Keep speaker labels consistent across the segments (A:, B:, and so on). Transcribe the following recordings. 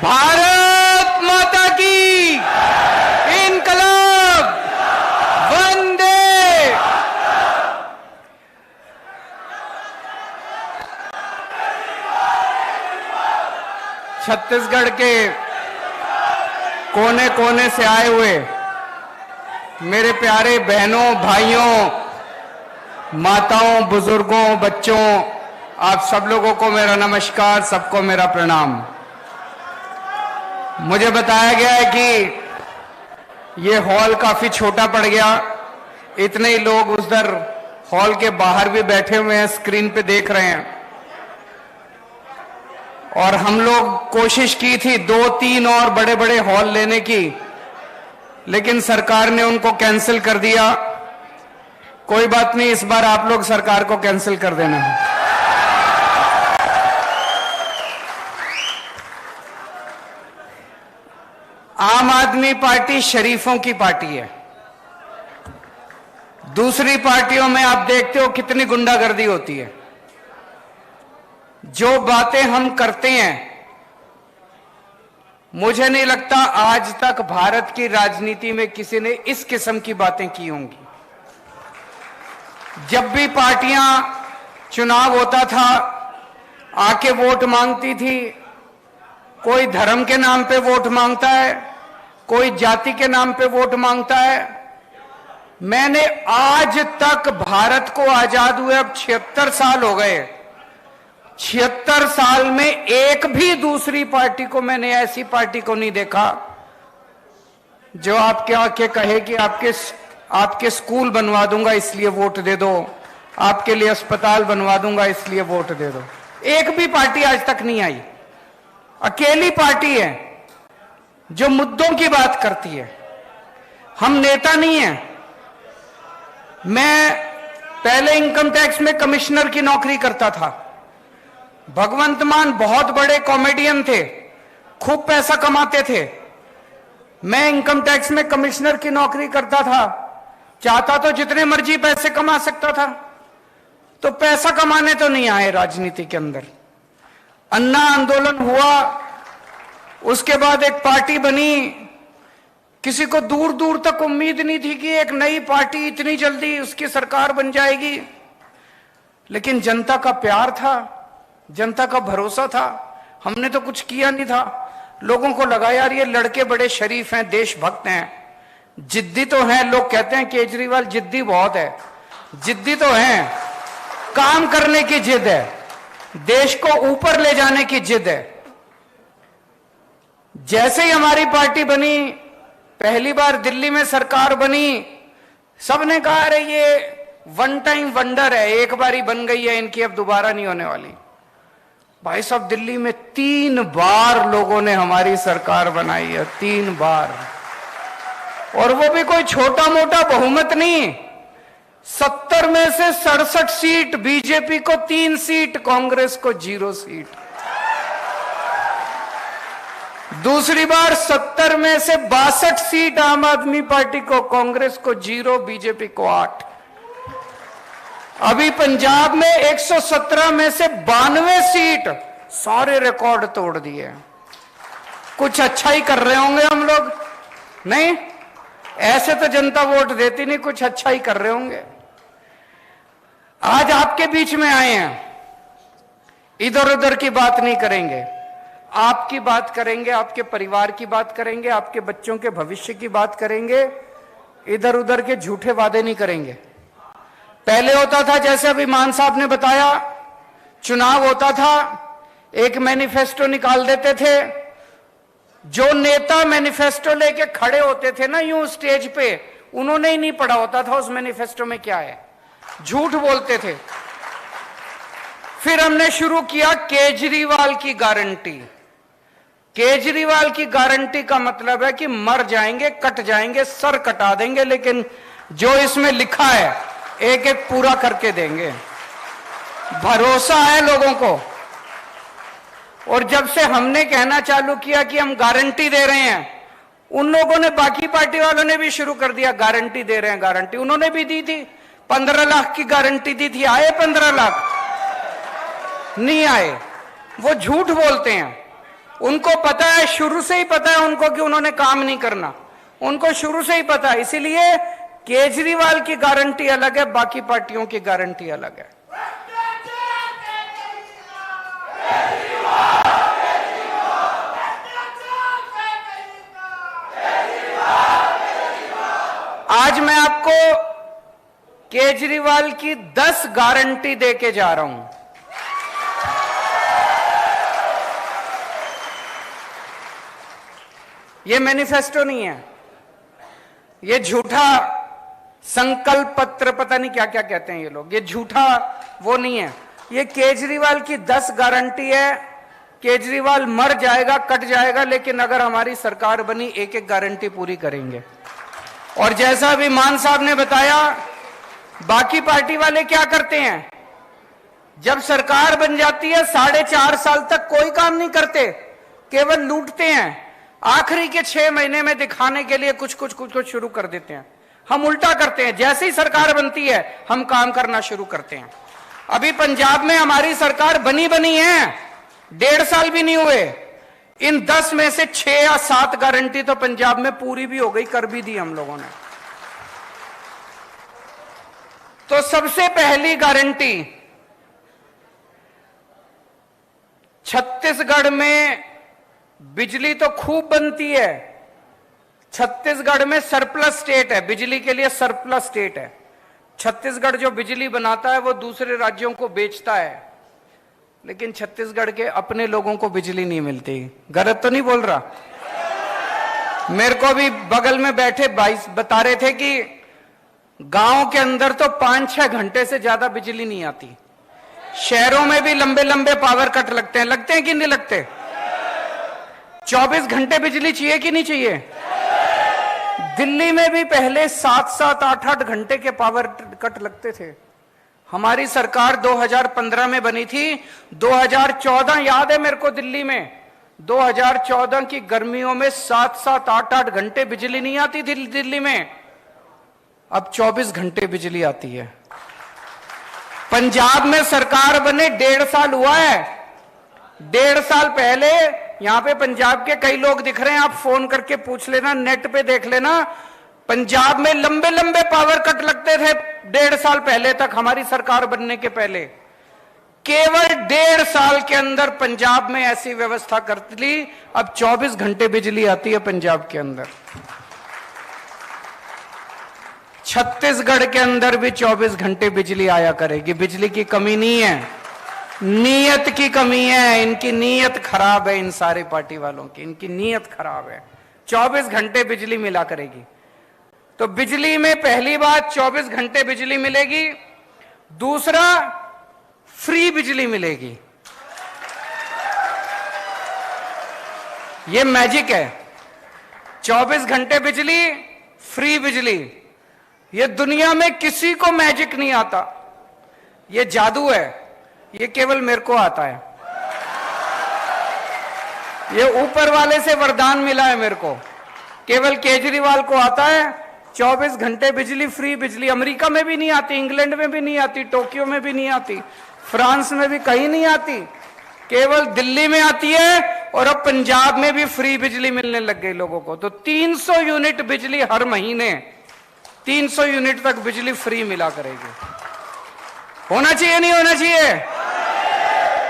A: भारत माता की इनकलाब, वंदे। छत्तीसगढ़ के कोने कोने से आए हुए मेरे प्यारे बहनों, भाइयों, माताओं, बुजुर्गों, बच्चों, आप सब लोगों को मेरा नमस्कार, सबको मेरा प्रणाम। मुझे बताया गया है कि ये हॉल काफी छोटा पड़ गया, इतने ही लोग उधर हॉल के बाहर भी बैठे हुए हैं, स्क्रीन पे देख रहे हैं। और हम लोग कोशिश की थी 2-3 और बड़े बड़े हॉल लेने की, लेकिन सरकार ने उनको कैंसिल कर दिया। कोई बात नहीं, इस बार आप लोग सरकार को कैंसिल कर देना है। आम आदमी पार्टी शरीफों की पार्टी है। दूसरी पार्टियों में आप देखते हो कितनी गुंडागर्दी होती है। जो बातें हम करते हैं, मुझे नहीं लगता आज तक भारत की राजनीति में किसी ने इस किस्म की बातें की होंगी। जब भी पार्टियां चुनाव होता था, आके वोट मांगती थी। कोई धर्म के नाम पे वोट मांगता है, कोई जाति के नाम पे वोट मांगता है। मैंने आज तक भारत को आजाद हुए अब 76 साल हो गए, 76 साल में एक भी दूसरी पार्टी को, मैंने ऐसी पार्टी को नहीं देखा जो आपके आके कहे कि आपके स्कूल बनवा दूंगा इसलिए वोट दे दो, आपके लिए अस्पताल बनवा दूंगा इसलिए वोट दे दो। एक भी पार्टी आज तक नहीं आई। अकेली पार्टी है जो मुद्दों की बात करती है। हम नेता नहीं है। मैं पहले इनकम टैक्स में कमिश्नर की नौकरी करता था। भगवंत मान बहुत बड़े कॉमेडियन थे, खूब पैसा कमाते थे। मैं इनकम टैक्स में कमिश्नर की नौकरी करता था, चाहता तो जितने मर्जी पैसे कमा सकता था। तो पैसा कमाने तो नहीं आए राजनीति के अंदर। अन्ना आंदोलन हुआ, उसके बाद एक पार्टी बनी। किसी को दूर दूर तक उम्मीद नहीं थी कि एक नई पार्टी इतनी जल्दी उसकी सरकार बन जाएगी, लेकिन जनता का प्यार था, जनता का भरोसा था। हमने तो कुछ किया नहीं था। लोगों को लगा यार ये लड़के बड़े शरीफ हैं, देशभक्त हैं, जिद्दी तो हैं। लोग कहते हैं केजरीवाल जिद्दी बहुत है, जिद्दी तो हैं, काम करने की जिद है, देश को ऊपर ले जाने की जिद है। जैसे ही हमारी पार्टी बनी, पहली बार दिल्ली में सरकार बनी, सबने कहा अरे ये वन टाइम वंडर है, एक बार ही बन गई है इनकी, अब दोबारा नहीं होने वाली। भाई साहब, दिल्ली में 3 बार लोगों ने हमारी सरकार बनाई है, 3 बार। और वो भी कोई छोटा मोटा बहुमत नहीं। 70 में से 67 सीट बीजेपी को, 3 सीट कांग्रेस को, 0 सीट। दूसरी बार 70 में से 62 सीट आम आदमी पार्टी को, कांग्रेस को 0, बीजेपी को 8। अभी पंजाब में 117 में से 92 सीट, सारे रिकॉर्ड तोड़ दिए। कुछ अच्छा ही कर रहे होंगे हम लोग, नहीं? ऐसे तो जनता वोट देती नहीं, कुछ अच्छा ही कर रहे होंगे। आज आपके बीच में आए हैं, इधर उधर की बात नहीं करेंगे, आपकी बात करेंगे, आपके परिवार की बात करेंगे, आपके बच्चों के भविष्य की बात करेंगे। इधर उधर के झूठे वादे नहीं करेंगे। पहले होता था, जैसे अभी मान साहब ने बताया, चुनाव होता था, एक मैनिफेस्टो निकाल देते थे। जो नेता मैनिफेस्टो लेके खड़े होते थे ना यूं स्टेज पे, उन्होंने ही नहीं पढ़ा होता था उस मैनिफेस्टो में क्या है, झूठ बोलते थे। फिर हमने शुरू किया केजरीवाल की गारंटी। केजरीवाल की गारंटी का मतलब है कि मर जाएंगे, कट जाएंगे, सर कटा देंगे, लेकिन जो इसमें लिखा है एक एक पूरा करके देंगे। भरोसा है लोगों को। और जब से हमने कहना चालू किया कि हम गारंटी दे रहे हैं, उन लोगों ने, बाकी पार्टी वालों ने भी शुरू कर दिया गारंटी दे रहे हैं, गारंटी। उन्होंने भी दी थी, 15 लाख की गारंटी दी थी। आए 15 लाख? नहीं आए। वो झूठ बोलते हैं। उनको पता है, शुरू से ही पता है उनको कि उन्होंने काम नहीं करना, उनको शुरू से ही पता है। इसीलिए केजरीवाल की गारंटी अलग है, बाकी पार्टियों की गारंटी अलग है। आज मैं आपको केजरीवाल की 10 गारंटी देके जा रहा हूं। ये मैनिफेस्टो नहीं है, ये झूठा संकल्प पत्र, पता नहीं क्या क्या कहते हैं ये लोग, ये झूठा वो नहीं है। ये केजरीवाल की 10 गारंटी है। केजरीवाल मर जाएगा, कट जाएगा, लेकिन अगर हमारी सरकार बनी एक एक गारंटी पूरी करेंगे। और जैसा अभी मान साहब ने बताया, बाकी पार्टी वाले क्या करते हैं, जब सरकार बन जाती है 4.5 साल तक कोई काम नहीं करते, केवल लूटते हैं। आखिरी के 6 महीने में दिखाने के लिए कुछ कुछ शुरू कर देते हैं। हम उल्टा करते हैं, जैसे ही सरकार बनती है हम काम करना शुरू करते हैं। अभी पंजाब में हमारी सरकार बनी है, 1.5 साल भी नहीं हुए। इन 10 में से 6 या 7 गारंटी तो पंजाब में पूरी भी हो गई, कर भी दी हम लोगों ने। तो सबसे पहली गारंटी, छत्तीसगढ़ में बिजली तो खूब बनती है, छत्तीसगढ़ में सरप्लस स्टेट है, बिजली के लिए सरप्लस स्टेट है। छत्तीसगढ़ जो बिजली बनाता है वो दूसरे राज्यों को बेचता है, लेकिन छत्तीसगढ़ के अपने लोगों को बिजली नहीं मिलती। गलत तो नहीं बोल रहा? मेरे को भी बगल में बैठे भाई बता रहे थे कि गांव के अंदर तो 5-6 घंटे से ज्यादा बिजली नहीं आती। शहरों में भी लंबे लंबे पावर कट लगते हैं कि नहीं लगते? 24 घंटे बिजली चाहिए कि नहीं चाहिए? दिल्ली में भी पहले 7-7, 8-8 घंटे के पावर कट लगते थे। हमारी सरकार 2015 में बनी थी। 2014 याद है मेरे को, दिल्ली में 2014 की गर्मियों में 7-7, 8-8 घंटे बिजली नहीं आती दिल्ली में। अब 24 घंटे बिजली आती है। पंजाब में सरकार बने 1.5 साल हुआ है। 1.5 साल पहले यहां पे पंजाब के कई लोग दिख रहे हैं, आप फोन करके पूछ लेना, नेट पे देख लेना। पंजाब में लंबे लंबे पावर कट लगते थे 1.5 साल पहले तक, हमारी सरकार बनने के पहले। केवल 1.5 साल के अंदर पंजाब में ऐसी व्यवस्था कर ली, अब 24 घंटे बिजली आती है पंजाब के अंदर। छत्तीसगढ़ के अंदर भी 24 घंटे बिजली आया करेगी। बिजली की कमी नहीं है, नीयत की कमी है। इनकी नीयत खराब है, इन सारे पार्टी वालों की, इनकी नीयत खराब है। 24 घंटे बिजली मिला करेगी। तो बिजली में पहली बात 24 घंटे बिजली मिलेगी। दूसरा, फ्री बिजली मिलेगी। ये मैजिक है, 24 घंटे बिजली, फ्री बिजली। ये दुनिया में किसी को मैजिक नहीं आता, ये जादू है, ये केवल मेरे को आता है। ये ऊपर वाले से वरदान मिला है मेरे को, केवल केजरीवाल को आता है। 24 घंटे बिजली, फ्री बिजली। अमेरिका में भी नहीं आती, इंग्लैंड में भी नहीं आती, टोक्यो में भी नहीं आती, फ्रांस में भी कहीं नहीं आती, केवल दिल्ली में आती है। और अब पंजाब में भी फ्री बिजली मिलने लग गई लोगों को। तो 300 यूनिट बिजली हर महीने, 300 यूनिट तक बिजली फ्री मिला करेगी। होना चाहिए नहीं होना चाहिए?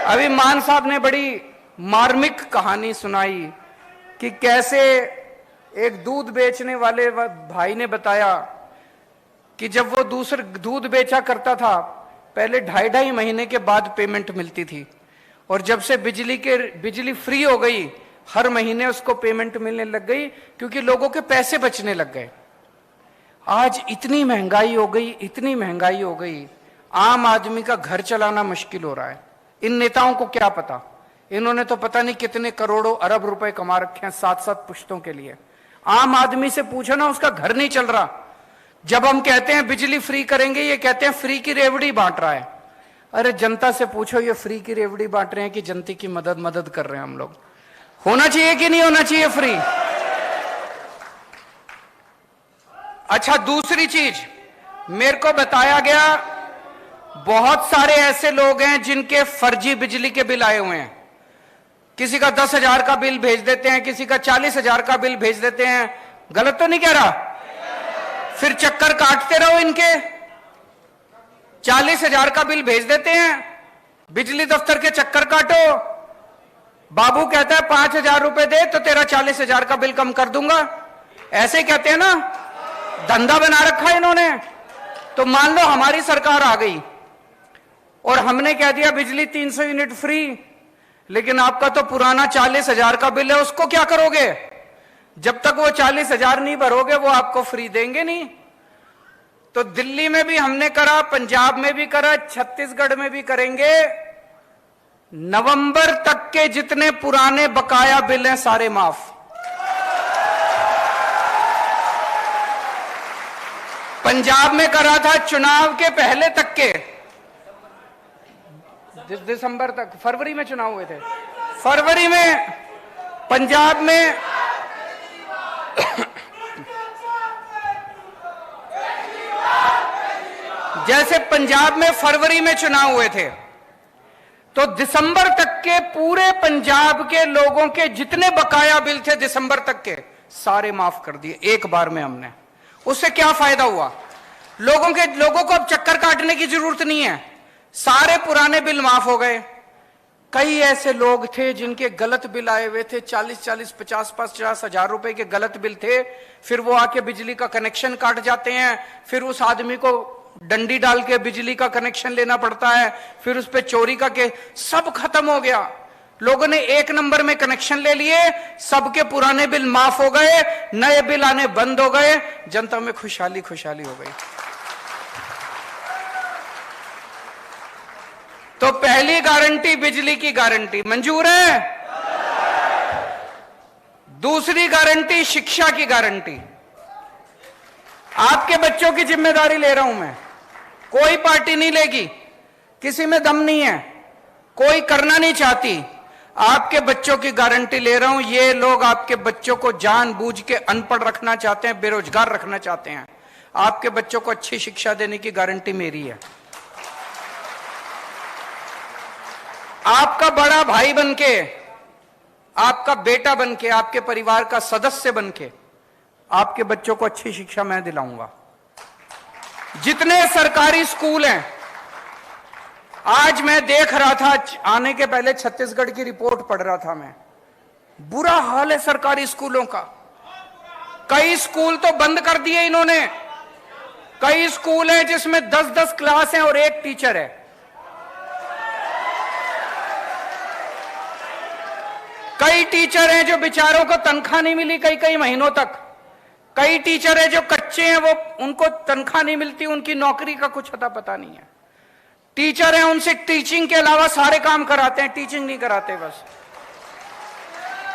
A: अभी मान साहब ने बड़ी मार्मिक कहानी सुनाई कि कैसे एक दूध बेचने वाले भाई ने बताया कि जब वो दूसरे दूध बेचा करता था, पहले 2.5 महीने के बाद पेमेंट मिलती थी, और जब से बिजली फ्री हो गई, हर महीने उसको पेमेंट मिलने लग गई, क्योंकि लोगों के पैसे बचने लग गए। आज इतनी महंगाई हो गई, इतनी महंगाई हो गई, आम आदमी का घर चलाना मुश्किल हो रहा है। इन नेताओं को क्या पता, इन्होंने तो पता नहीं कितने करोड़ों अरब रुपए कमा रखे हैं 7-7 पुश्तों के लिए। आम आदमी से पूछो ना, उसका घर नहीं चल रहा। जब हम कहते हैं बिजली फ्री करेंगे, ये कहते हैं फ्री की रेवड़ी बांट रहा है। अरे जनता से पूछो, ये फ्री की रेवड़ी बांट रहे हैं कि जनता की मदद कर रहे हैं हम लोग? होना चाहिए कि नहीं होना चाहिए फ्री? अच्छा, दूसरी चीज मेरे को बताया गया, बहुत सारे ऐसे लोग हैं जिनके फर्जी बिजली के बिल आए हुए हैं। किसी का 10,000 का बिल भेज देते हैं, किसी का 40,000 का बिल भेज देते हैं। गलत तो नहीं कह रहा? फिर चक्कर काटते रहो इनके। 40,000 का बिल भेज देते हैं, बिजली दफ्तर के चक्कर काटो। बाबू कहता है 5,000 रुपए दे तो तेरा 40,000 का बिल कम कर दूंगा। ऐसे ही कहते हैं ना, धंधा बना रखा है इन्होंने। तो मान लो हमारी सरकार आ गई और हमने कह दिया बिजली 300 यूनिट फ्री, लेकिन आपका तो पुराना 40,000 का बिल है, उसको क्या करोगे? जब तक वो 40,000 नहीं भरोगे वो आपको फ्री देंगे नहीं। तो दिल्ली में भी हमने करा, पंजाब में भी करा, छत्तीसगढ़ में भी करेंगे। नवंबर तक के जितने पुराने बकाया बिल हैं सारे माफ। पंजाब में करा था चुनाव के पहले तक के, दिसंबर तक, फरवरी में चुनाव हुए थे। फरवरी में पंजाब में जैसे पंजाब में फरवरी में चुनाव हुए थे, तो दिसंबर तक के पूरे पंजाब के लोगों के जितने बकाया बिल थे दिसंबर तक के सारे माफ कर दिए एक बार में हमने। उससे क्या फायदा हुआ? लोगों को अब चक्कर काटने की जरूरत नहीं है, सारे पुराने बिल माफ हो गए। कई ऐसे लोग थे जिनके गलत बिल आए हुए थे, 40-40, 50-50 हजार रुपए के गलत बिल थे। फिर वो आके बिजली का कनेक्शन काट जाते हैं, फिर उस आदमी को डंडी डाल के बिजली का कनेक्शन लेना पड़ता है, फिर उस पे चोरी का केस। सब खत्म हो गया। लोगों ने एक नंबर में कनेक्शन ले लिए, सबके पुराने बिल माफ हो गए, नए बिल आने बंद हो गए, जनता में खुशहाली खुशहाली हो गई। तो पहली गारंटी बिजली की गारंटी मंजूर है। दूसरी गारंटी शिक्षा की गारंटी। आपके बच्चों की जिम्मेदारी ले रहा हूं मैं, कोई पार्टी नहीं लेगी, किसी में दम नहीं है, कोई करना नहीं चाहती। आपके बच्चों की गारंटी ले रहा हूं। ये लोग आपके बच्चों को जानबूझ के अनपढ़ रखना चाहते हैं, बेरोजगार रखना चाहते हैं। आपके बच्चों को अच्छी शिक्षा देने की गारंटी मेरी है। आपका बड़ा भाई बनके, आपका बेटा बनके, आपके परिवार का सदस्य बनके आपके बच्चों को अच्छी शिक्षा मैं दिलाऊंगा। जितने सरकारी स्कूल हैं, आज मैं देख रहा था, आने के पहले छत्तीसगढ़ की रिपोर्ट पढ़ रहा था मैं, बुरा हाल है सरकारी स्कूलों का। कई स्कूल तो बंद कर दिए इन्होंने। कई स्कूल हैं जिसमें 10-10 क्लास हैं और एक टीचर है। कई टीचर हैं जो बेचारों को तनख्वाह नहीं मिली कई कई महीनों तक। कई टीचर हैं जो कच्चे हैं, वो उनको तनख्वाह नहीं मिलती, उनकी नौकरी का कुछ अता पता नहीं है। टीचर हैं, उनसे टीचिंग के अलावा सारे काम कराते हैं, टीचिंग नहीं कराते बस।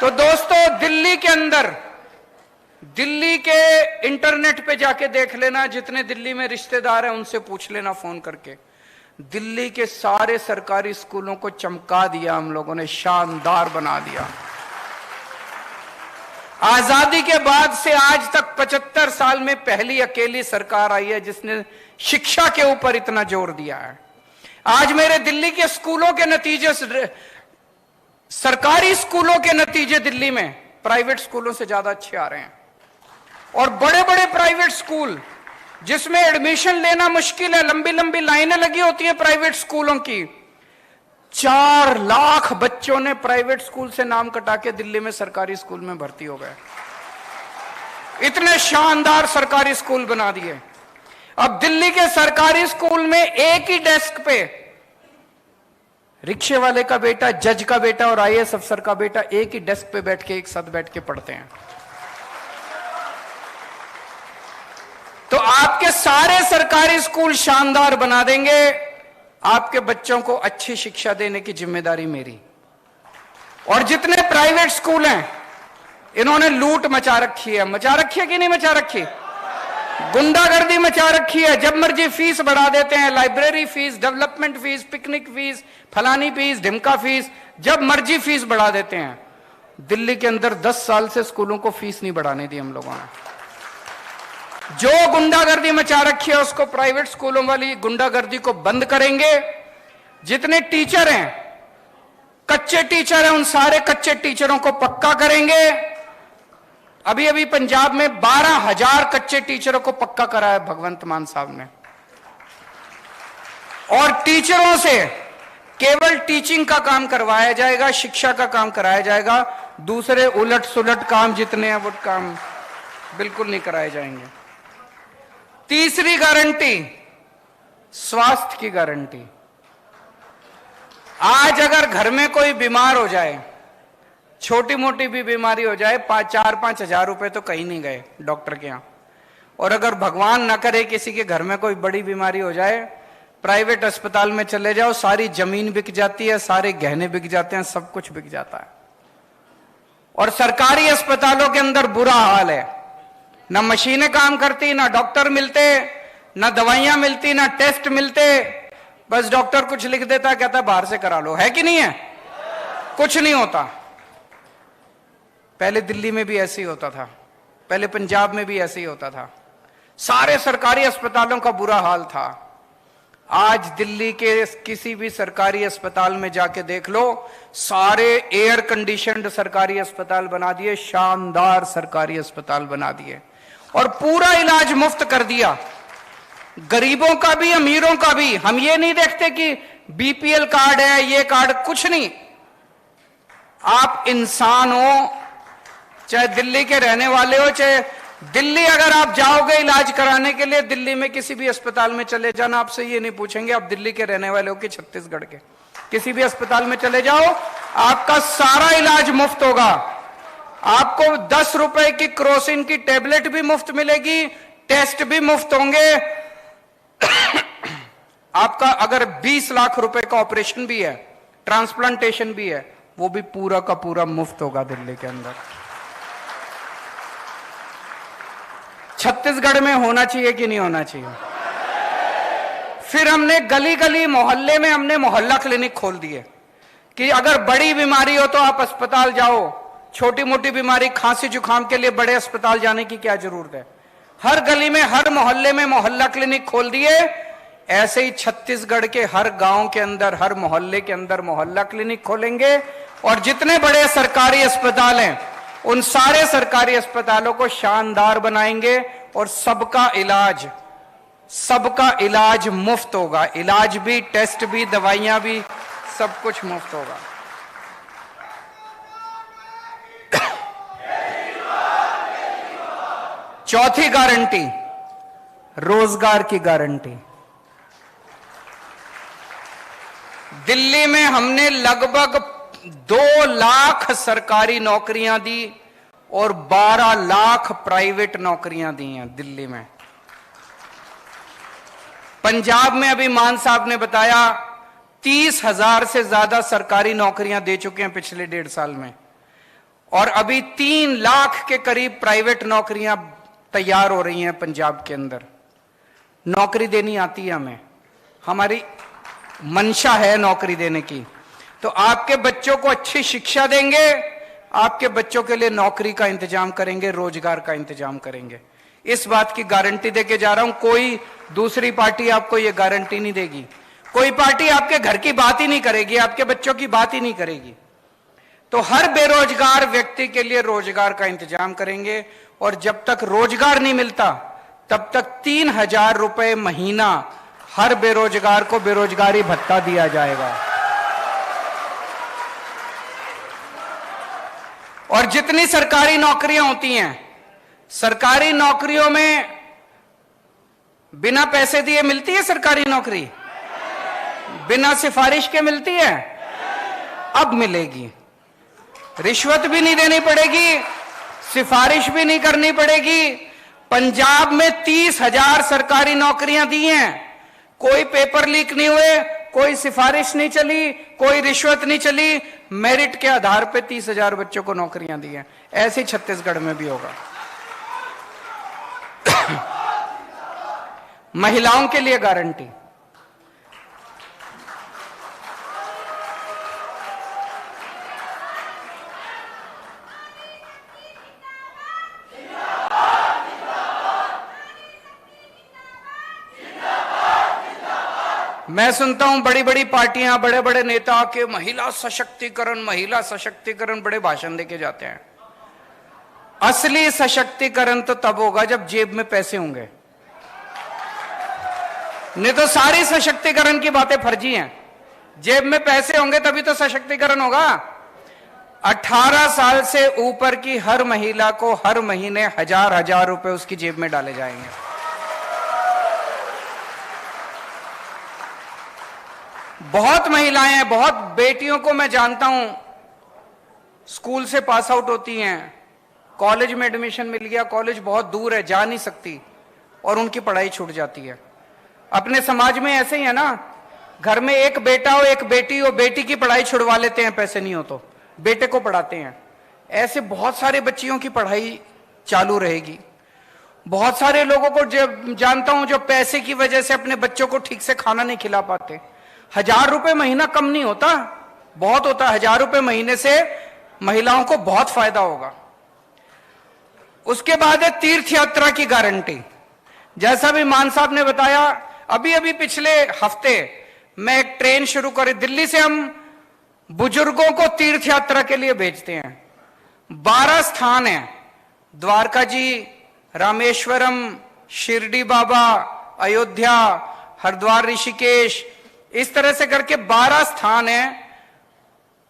A: तो दोस्तों, दिल्ली के अंदर, दिल्ली के इंटरनेट पे जाके देख लेना, जितने दिल्ली में रिश्तेदार हैं उनसे पूछ लेना फोन करके, दिल्ली के सारे सरकारी स्कूलों को चमका दिया हम लोगों ने, शानदार बना दिया। आजादी के बाद से आज तक 75 साल में पहली अकेली सरकार आई है जिसने शिक्षा के ऊपर इतना जोर दिया है। आज मेरे दिल्ली के स्कूलों के नतीजे, सरकारी स्कूलों के नतीजे दिल्ली में प्राइवेट स्कूलों से ज्यादा अच्छे आ रहे हैं। और बड़े बड़े प्राइवेट स्कूल जिसमें एडमिशन लेना मुश्किल है, लंबी लंबी लाइनें लगी होती हैं प्राइवेट स्कूलों की, 4 लाख बच्चों ने प्राइवेट स्कूल से नाम कटा के दिल्ली में सरकारी स्कूल में भर्ती हो गए। इतने शानदार सरकारी स्कूल बना दिए। अब दिल्ली के सरकारी स्कूल में एक ही डेस्क पे रिक्शे वाले का बेटा, जज का बेटा और आईएएस अफसर का बेटा एक ही डेस्क पे बैठ के एक साथ बैठ के पढ़ते हैं। तो आपके सारे सरकारी स्कूल शानदार बना देंगे। आपके बच्चों को अच्छी शिक्षा देने की जिम्मेदारी मेरी। और जितने प्राइवेट स्कूल हैं, इन्होंने लूट मचा रखी है। मचा रखी है कि नहीं मचा रखी? गुंडागर्दी मचा रखी है। जब मर्जी फीस बढ़ा देते हैं, library fees, development fees, picnic fees, फलानी फीस, ढिमका फीस, जब मर्जी फीस बढ़ा देते हैं। दिल्ली के अंदर 10 साल से स्कूलों को फीस नहीं बढ़ाने दी हम लोगों ने। जो गुंडागर्दी मचा रखी है उसको, प्राइवेट स्कूलों वाली गुंडागर्दी को बंद करेंगे। जितने टीचर हैं, कच्चे टीचर हैं, उन सारे कच्चे टीचरों को पक्का करेंगे। अभी अभी पंजाब में 12,000 कच्चे टीचरों को पक्का करा है भगवंत मान साहब ने। और टीचरों से केवल टीचिंग का काम करवाया जाएगा, शिक्षा का काम कराया जाएगा। दूसरे उलट सुलट काम जितने हैं वो काम बिल्कुल नहीं कराए जाएंगे। तीसरी गारंटी, स्वास्थ्य की गारंटी। आज अगर घर में कोई बीमार हो जाए, छोटी मोटी भी बीमारी हो जाए, 4-5 हजार रुपए तो कहीं नहीं गए डॉक्टर के यहां। और अगर भगवान ना करे किसी के घर में कोई बड़ी बीमारी हो जाए, प्राइवेट अस्पताल में चले जाओ, सारी जमीन बिक जाती है, सारे गहने बिक जाते हैं, सब कुछ बिक जाता है। और सरकारी अस्पतालों के अंदर बुरा हाल है, ना मशीनें काम करती, ना डॉक्टर मिलते, ना दवाइयां मिलती, ना टेस्ट मिलते। बस डॉक्टर कुछ लिख देता, कहता बाहर से करा लो। है कि नहीं है? कुछ नहीं होता। पहले दिल्ली में भी ऐसे ही होता था, पहले पंजाब में भी ऐसे ही होता था। सारे सरकारी अस्पतालों का बुरा हाल था। आज दिल्ली के किसी भी सरकारी अस्पताल में जाके देख लो, सारे एयर कंडीशनड सरकारी अस्पताल बना दिए, शानदार सरकारी अस्पताल बना दिए, और पूरा इलाज मुफ्त कर दिया, गरीबों का भी अमीरों का भी। हम ये नहीं देखते कि बीपीएल कार्ड है, ये कार्ड, कुछ नहीं। आप इंसान हो, चाहे दिल्ली के रहने वाले हो, चाहे दिल्ली अगर आप जाओगे इलाज कराने के लिए, दिल्ली में किसी भी अस्पताल में चले जाना, आपसे ये नहीं पूछेंगे आप दिल्ली के रहने वाले हो कि छत्तीसगढ़ के। किसी भी अस्पताल में चले जाओ, आपका सारा इलाज मुफ्त होगा। आपको 10 रुपए की क्रोसिन की टेबलेट भी मुफ्त मिलेगी, टेस्ट भी मुफ्त होंगे। आपका अगर 20 लाख रुपए का ऑपरेशन भी है, ट्रांसप्लांटेशन भी है, वो भी पूरा का पूरा मुफ्त होगा दिल्ली के अंदर। छत्तीसगढ़ में होना चाहिए कि नहीं होना चाहिए? फिर हमने गली गली मोहल्ले में हमने मोहल्ला क्लिनिक खोल दिए कि अगर बड़ी बीमारी हो तो आप अस्पताल जाओ, छोटी मोटी बीमारी खांसी जुकाम के लिए बड़े अस्पताल जाने की क्या जरूरत है। हर गली में, हर मोहल्ले में मोहल्ला क्लिनिक खोल दिए। ऐसे ही छत्तीसगढ़ के हर गांव के अंदर, हर मोहल्ले के अंदर मोहल्ला क्लिनिक खोलेंगे, और जितने बड़े सरकारी अस्पताल हैं उन सारे सरकारी अस्पतालों को शानदार बनाएंगे, और सबका इलाज मुफ्त होगा। इलाज भी, टेस्ट भी, दवाइयां भी, सब कुछ मुफ्त होगा। चौथी गारंटी, रोजगार की गारंटी। दिल्ली में हमने लगभग 2 लाख सरकारी नौकरियां दी और 12 लाख प्राइवेट नौकरियां दी हैं दिल्ली में। पंजाब में अभी मान साहब ने बताया 30,000 से ज्यादा सरकारी नौकरियां दे चुके हैं पिछले 1.5 साल में, और अभी 3 लाख के करीब प्राइवेट नौकरियां तैयार हो रही हैं पंजाब के अंदर। नौकरी देनी आती है हमें, हमारी मंशा है नौकरी देने की। तो आपके बच्चों को अच्छी शिक्षा देंगे, आपके बच्चों के लिए नौकरी का इंतजाम करेंगे, रोजगार का इंतजाम करेंगे। इस बात की गारंटी देके जा रहा हूं। कोई दूसरी पार्टी आपको यह गारंटी नहीं देगी। कोई पार्टी आपके घर की बात ही नहीं करेगी, आपके बच्चों की बात ही नहीं करेगी। तो हर बेरोजगार व्यक्ति के लिए रोजगार का इंतजाम करेंगे, और जब तक रोजगार नहीं मिलता तब तक 3,000 रुपए महीना हर बेरोजगार को बेरोजगारी भत्ता दिया जाएगा। और जितनी सरकारी नौकरियां होती हैं, सरकारी नौकरियों में बिना पैसे दिए मिलती है सरकारी नौकरी? बिना सिफारिश के मिलती है? अब मिलेगी। रिश्वत भी नहीं देनी पड़ेगी, सिफारिश भी नहीं करनी पड़ेगी। पंजाब में 30,000 सरकारी नौकरियां दी हैं, कोई पेपर लीक नहीं हुए, कोई सिफारिश नहीं चली, कोई रिश्वत नहीं चली, मेरिट के आधार पे 30,000 बच्चों को नौकरियां दी हैं। ऐसे छत्तीसगढ़ में भी होगा। महिलाओं के लिए गारंटी, मैं सुनता हूं बड़ी बड़ी पार्टियां, बड़े बड़े नेता के महिला सशक्तिकरण बड़े भाषण देके जाते हैं। असली सशक्तिकरण तो तब होगा जब जेब में पैसे होंगे, नहीं तो सारी सशक्तिकरण की बातें फर्जी हैं। जेब में पैसे होंगे तभी तो सशक्तिकरण होगा। 18 साल से ऊपर की हर महिला को हर महीने 1000 रुपए उसकी जेब में डाले जाएंगे। बहुत महिलाएं हैं, बहुत बेटियों को मैं जानता हूं, स्कूल से पास आउट होती हैं, कॉलेज में एडमिशन मिल गया, कॉलेज बहुत दूर है, जा नहीं सकती, और उनकी पढ़ाई छूट जाती है। अपने समाज में ऐसे ही है ना, घर में एक बेटा हो एक बेटी हो, बेटी की पढ़ाई छुड़वा लेते हैं, पैसे नहीं हो तो बेटे को पढ़ाते हैं। ऐसे बहुत सारे बच्चियों की पढ़ाई चालू रहेगी। बहुत सारे लोगों को जो जानता हूं जो पैसे की वजह से अपने बच्चों को ठीक से खाना नहीं खिला पाते। 1000 रुपए महीना कम नहीं होता, बहुत होता है। 1000 रुपए महीने से महिलाओं को बहुत फायदा होगा। उसके बाद है तीर्थ यात्रा की गारंटी। जैसा भी मान साहब ने बताया, अभी अभी पिछले हफ्ते मैं एक ट्रेन शुरू करी, दिल्ली से हम बुजुर्गों को तीर्थ यात्रा के लिए भेजते हैं। 12 स्थान हैं, द्वारका जी, रामेश्वरम, शिरडी बाबा, अयोध्या, हरिद्वार, ऋषिकेश, इस तरह से करके 12 स्थान हैं।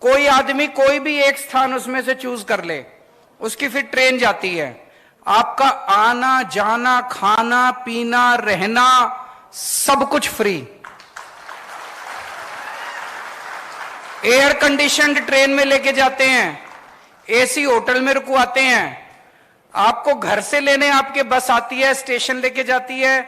A: कोई आदमी कोई भी एक स्थान उसमें से चूज कर ले, उसकी फिर ट्रेन जाती है। आपका आना जाना, खाना पीना, रहना, सब कुछ फ्री। एयर कंडीशनड ट्रेन में लेके जाते हैं, एसी होटल में रुकवाते हैं। आपको घर से लेने आपके बस आती है, स्टेशन लेके जाती है,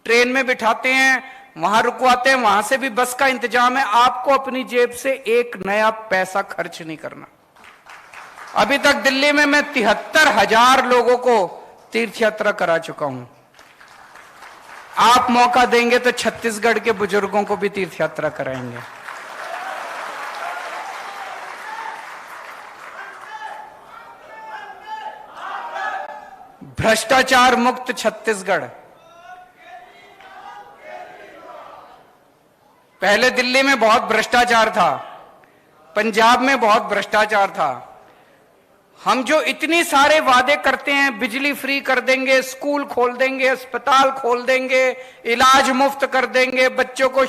A: ट्रेन में बिठाते हैं, वहां रुकवाते हैं, वहां से भी बस का इंतजाम है। आपको अपनी जेब से एक नया पैसा खर्च नहीं करना। अभी तक दिल्ली में मैं 73,000 लोगों को तीर्थ यात्रा करा चुका हूं। आप मौका देंगे तो छत्तीसगढ़ के बुजुर्गों को भी तीर्थ यात्रा कराएंगे। भ्रष्टाचार मुक्त छत्तीसगढ़। पहले दिल्ली में बहुत भ्रष्टाचार था, पंजाब में बहुत भ्रष्टाचार था। हम जो इतनी सारे वादे करते हैं, बिजली फ्री कर देंगे, स्कूल खोल देंगे, अस्पताल खोल देंगे, इलाज मुफ्त कर देंगे, बच्चों को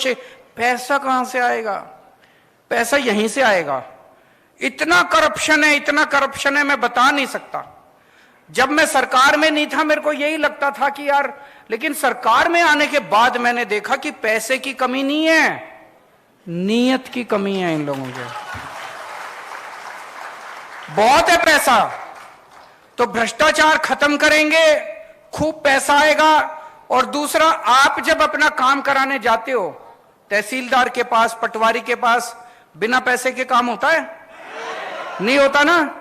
A: पैसा कहां से आएगा? पैसा यहीं से आएगा। इतना करप्शन है, इतना करप्शन है, मैं बता नहीं सकता। जब मैं सरकार में नहीं था मेरे को यही लगता था कि यार, लेकिन सरकार में आने के बाद मैंने देखा कि पैसे की कमी नहीं है, नीयत की कमी है इन लोगों के। बहुत है पैसा, तो भ्रष्टाचार खत्म करेंगे, खूब पैसा आएगा। और दूसरा, आप जब अपना काम कराने जाते हो तहसीलदार के पास, पटवारी के पास, बिना पैसे के काम होता है? नहीं होता ना।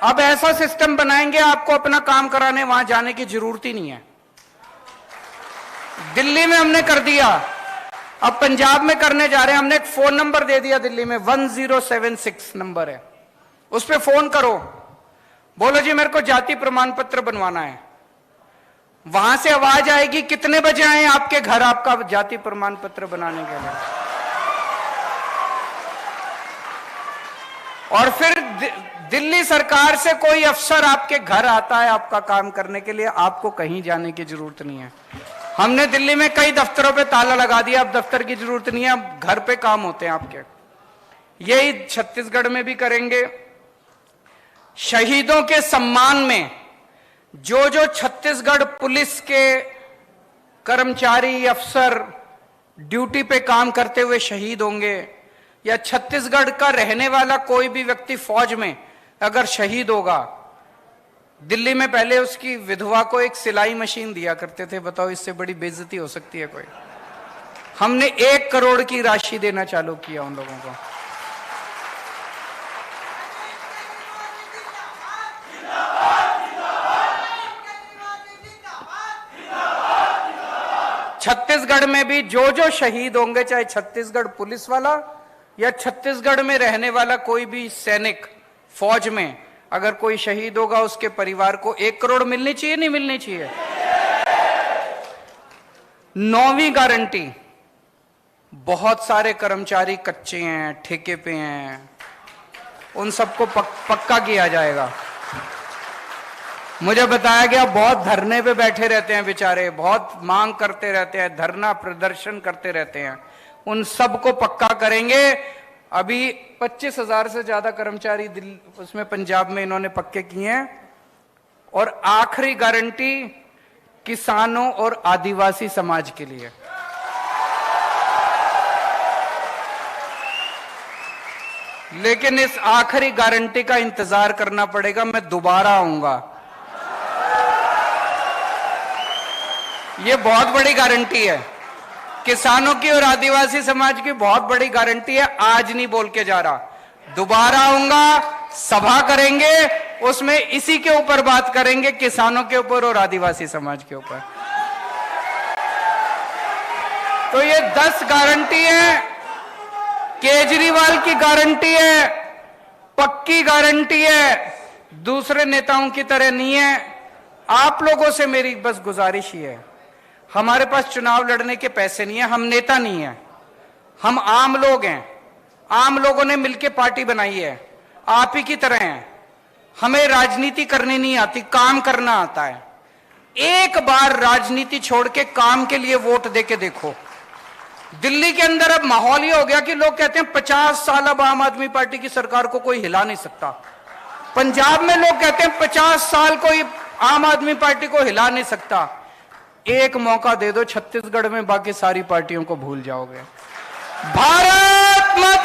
A: अब ऐसा सिस्टम बनाएंगे, आपको अपना काम कराने वहां जाने की जरूरत ही नहीं है। दिल्ली में हमने कर दिया, अब पंजाब में करने जा रहे हैं। हमने एक फोन नंबर दे दिया दिल्ली में, 1076 नंबर है, उस पर फोन करो, बोलो जी मेरे को जाति प्रमाण पत्र बनवाना है। वहां से आवाज आएगी, कितने बजे आए आपके घर आपका जाति प्रमाण पत्र बनाने के लिए। और फिर दिल्ली सरकार से कोई अफसर आपके घर आता है आपका काम करने के लिए, आपको कहीं जाने की जरूरत नहीं है। हमने दिल्ली में कई दफ्तरों पे ताला लगा दिया, अब दफ्तर की जरूरत नहीं है, अब घर पे काम होते हैं आपके। यही छत्तीसगढ़ में भी करेंगे। शहीदों के सम्मान में जो जो छत्तीसगढ़ पुलिस के कर्मचारी, अफसर ड्यूटी पे काम करते हुए शहीद होंगे, या छत्तीसगढ़ का रहने वाला कोई भी व्यक्ति फौज में अगर शहीद होगा, दिल्ली में पहले उसकी विधवा को एक सिलाई मशीन दिया करते थे। बताओ इससे बड़ी बेइज्जती हो सकती है कोई? हमने 1 करोड़ की राशि देना चालू किया उन लोगों को। छत्तीसगढ़ में भी जो जो शहीद होंगे, चाहे छत्तीसगढ़ पुलिस वाला या छत्तीसगढ़ में रहने वाला कोई भी सैनिक, फौज में अगर कोई शहीद होगा, उसके परिवार को 1 करोड़ मिलनी चाहिए, नहीं मिलनी चाहिए? 9वीं गारंटी, बहुत सारे कर्मचारी कच्चे हैं, ठेके पे हैं, उन सबको पक्का किया जाएगा। मुझे बताया गया बहुत धरने पे बैठे रहते हैं बेचारे, बहुत मांग करते रहते हैं, धरना प्रदर्शन करते रहते हैं, उन सबको पक्का करेंगे। अभी 25,000 से ज्यादा कर्मचारी दिल्ली उसमें पंजाब में इन्होंने पक्के किए हैं। और आखिरी गारंटी किसानों और आदिवासी समाज के लिए। लेकिन इस आखिरी गारंटी का इंतजार करना पड़ेगा, मैं दोबारा आऊंगा। यह बहुत बड़ी गारंटी है, किसानों की और आदिवासी समाज की बहुत बड़ी गारंटी है। आज नहीं बोल के जा रहा, दोबारा आऊंगा, सभा करेंगे, उसमें इसी के ऊपर बात करेंगे, किसानों के ऊपर और आदिवासी समाज के ऊपर। तो ये 10 गारंटी है, केजरीवाल की गारंटी है, पक्की गारंटी है, दूसरे नेताओं की तरह नहीं है। आप लोगों से मेरी बस गुजारिश ही है, हमारे पास चुनाव लड़ने के पैसे नहीं है, हम नेता नहीं है, हम आम लोग हैं। आम लोगों ने मिलकर पार्टी बनाई है, आप ही की तरह हैं। हमें राजनीति करनी नहीं आती, काम करना आता है। एक बार राजनीति छोड़ के काम के लिए वोट देके देखो। दिल्ली के अंदर अब माहौल ये हो गया कि लोग कहते हैं 50 साल अब आम आदमी पार्टी की सरकार को कोई हिला नहीं सकता। पंजाब में लोग कहते हैं 50 साल कोई आम आदमी पार्टी को हिला नहीं सकता। एक मौका दे दो छत्तीसगढ़ में, बाकी सारी पार्टियों को भूल जाओगे। भारत माता